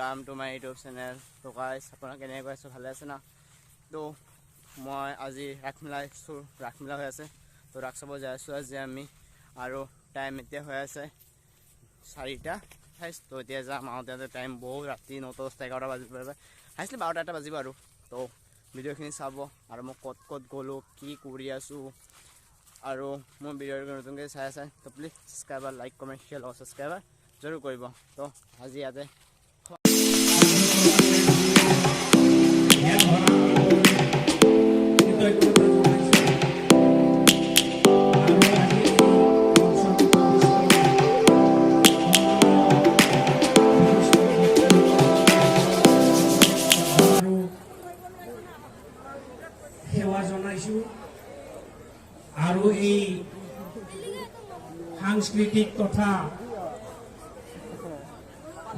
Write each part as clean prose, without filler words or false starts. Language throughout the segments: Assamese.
Welcome to my YouTube channel. তো গাইজ আপোনাক কেনেকৈ আছোঁ, ভালে আছে না? তো মই আজি ৰাসমেলা হৈ আছে, তো ৰাস চাব যাই আছোঁ আজি আমি। আৰু টাইম এতিয়া হৈ আছে 4:28। তো এতিয়া যাম, আহোঁতে টাইম বহুত ৰাতি 9টা 10টা 11টা বাজিব পাৰিব, আহিছিলে 12টা 1টা বাজিব আৰু। তো ভিডিঅ'খিনি চাব আৰু মই ক'ত গ'লোঁ, কি কৰি আছোঁ, আৰু মোৰ ভিডিঅ'টো নতুনকৈ চাই আছে তো please subscriber, like, comment, share আৰু ছাবস্ক্ৰাইবাৰ জৰুৰ কৰিব। তো আজি ইয়াতে সেৱা জনাইছোঁ আৰু এই সাংস্কৃতিক তথা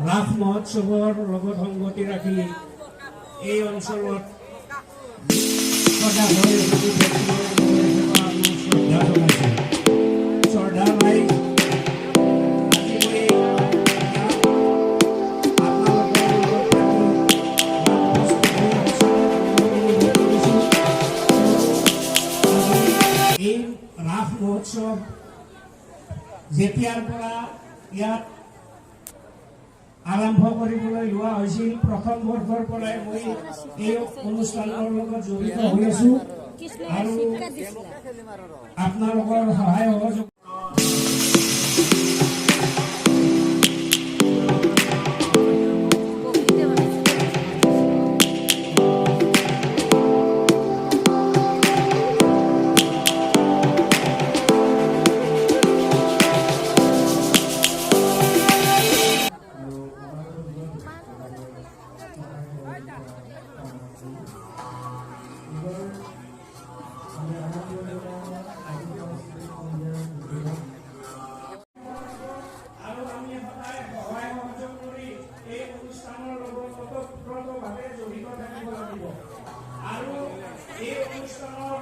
ৰাস মহোৎসৱৰ লগত সংগতি ৰাখি এই অঞ্চলত সজাগ হৈ শ্ৰদ্ধা জনাইছোঁ। শ্ৰদ্ধা নাই এই ৰাস মহোৎসৱ যেতিয়াৰ পৰা ইয়াত আৰম্ভ কৰিবলৈ লোৱা হৈছিল, প্ৰথম বৰ্ষৰ পৰাই মই এই অনুষ্ঠানৰ লগত জড়িত হৈ আছো আৰু আপোনালোকৰ সহায় সহযোগ জড়িত থাকিব লাগিব আৰু এই অনুষ্ঠানৰ